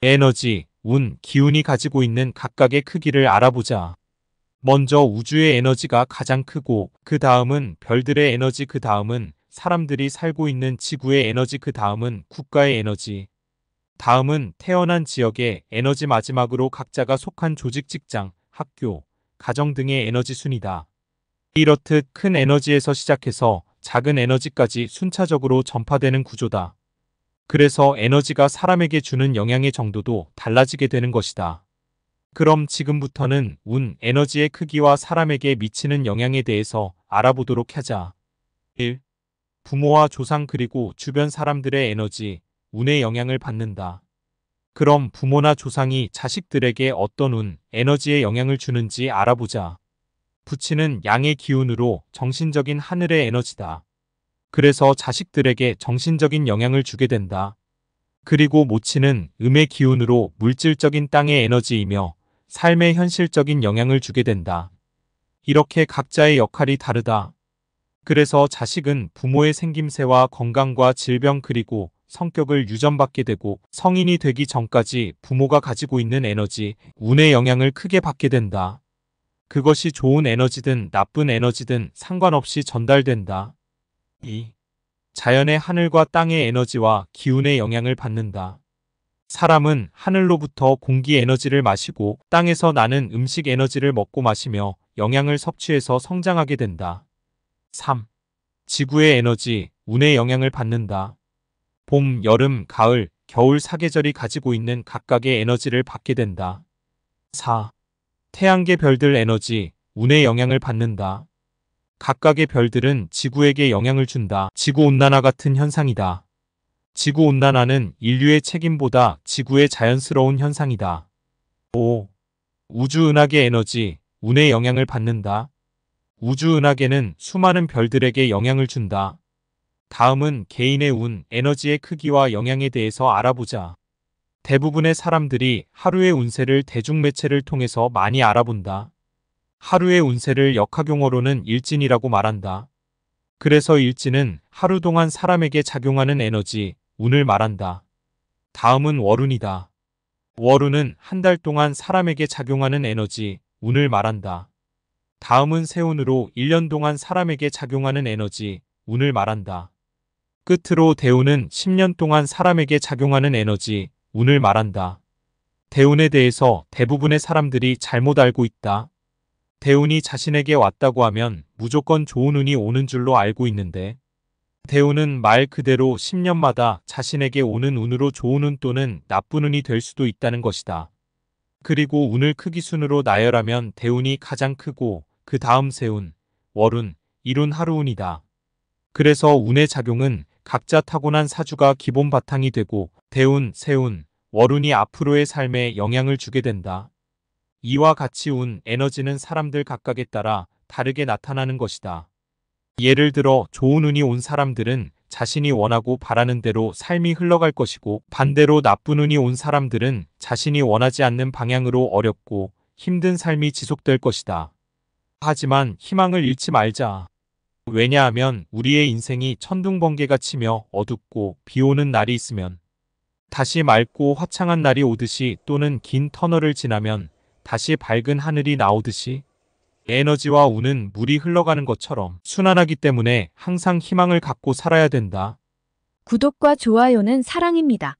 에너지, 운, 기운이 가지고 있는 각각의 크기를 알아보자. 먼저 우주의 에너지가 가장 크고, 그 다음은 별들의 에너지, 그 다음은 사람들이 살고 있는 지구의 에너지, 그 다음은 국가의 에너지, 다음은 태어난 지역의 에너지, 마지막으로 각자가 속한 조직, 직장, 학교, 가정 등의 에너지 순이다. 이렇듯 큰 에너지에서 시작해서 작은 에너지까지 순차적으로 전파되는 구조다. 그래서 에너지가 사람에게 주는 영향의 정도도 달라지게 되는 것이다. 그럼 지금부터는 운, 에너지의 크기와 사람에게 미치는 영향에 대해서 알아보도록 하자. 1. 부모와 조상 그리고 주변 사람들의 에너지, 운의 영향을 받는다. 그럼 부모나 조상이 자식들에게 어떤 운, 에너지에 영향을 주는지 알아보자. 부치는 양의 기운으로 정신적인 하늘의 에너지다. 그래서 자식들에게 정신적인 영향을 주게 된다. 그리고 모치는 음의 기운으로 물질적인 땅의 에너지이며 삶의 현실적인 영향을 주게 된다. 이렇게 각자의 역할이 다르다. 그래서 자식은 부모의 생김새와 건강과 질병 그리고 성격을 유전받게 되고 성인이 되기 전까지 부모가 가지고 있는 에너지, 운의 영향을 크게 받게 된다. 그것이 좋은 에너지든 나쁜 에너지든 상관없이 전달된다. 2. 자연의 하늘과 땅의 에너지와 기운의 영향을 받는다. 사람은 하늘로부터 공기 에너지를 마시고 땅에서 나는 음식 에너지를 먹고 마시며 영양을 섭취해서 성장하게 된다. 3. 지구의 에너지, 운의 영향을 받는다. 봄, 여름, 가을, 겨울 사계절이 가지고 있는 각각의 에너지를 받게 된다. 4. 태양계 별들 에너지, 운의 영향을 받는다. 각각의 별들은 지구에게 영향을 준다. 지구온난화 같은 현상이다. 지구온난화는 인류의 책임보다 지구의 자연스러운 현상이다. 5. 우주은하계 에너지, 운의 영향을 받는다. 우주은하계는 수많은 별들에게 영향을 준다. 다음은 개인의 운, 에너지의 크기와 영향에 대해서 알아보자. 대부분의 사람들이 하루의 운세를 대중매체를 통해서 많이 알아본다. 하루의 운세를 역학용어로는 일진이라고 말한다. 그래서 일진은 하루 동안 사람에게 작용하는 에너지, 운을 말한다. 다음은 월운이다. 월운은 한 달 동안 사람에게 작용하는 에너지, 운을 말한다. 다음은 세운으로 1년 동안 사람에게 작용하는 에너지, 운을 말한다. 끝으로 대운은 10년 동안 사람에게 작용하는 에너지, 운을 말한다. 대운에 대해서 대부분의 사람들이 잘못 알고 있다. 대운이 자신에게 왔다고 하면 무조건 좋은 운이 오는 줄로 알고 있는데, 대운은 말 그대로 10년마다 자신에게 오는 운으로 좋은 운 또는 나쁜 운이 될 수도 있다는 것이다. 그리고 운을 크기 순으로 나열하면 대운이 가장 크고 그 다음 세운, 월운, 일운, 하루운이다. 그래서 운의 작용은 각자 타고난 사주가 기본 바탕이 되고 대운, 세운, 월운이 앞으로의 삶에 영향을 주게 된다. 이와 같이 운, 에너지는 사람들 각각에 따라 다르게 나타나는 것이다. 예를 들어 좋은 운이 온 사람들은 자신이 원하고 바라는 대로 삶이 흘러갈 것이고 반대로 나쁜 운이 온 사람들은 자신이 원하지 않는 방향으로 어렵고 힘든 삶이 지속될 것이다. 하지만 희망을 잃지 말자. 왜냐하면 우리의 인생이 천둥번개가 치며 어둡고 비 오는 날이 있으면 다시 맑고 화창한 날이 오듯이 또는 긴 터널을 지나면 다시 밝은 하늘이 나오듯이 에너지와 운은 물이 흘러가는 것처럼 순환하기 때문에 항상 희망을 갖고 살아야 된다. 구독과 좋아요는 사랑입니다.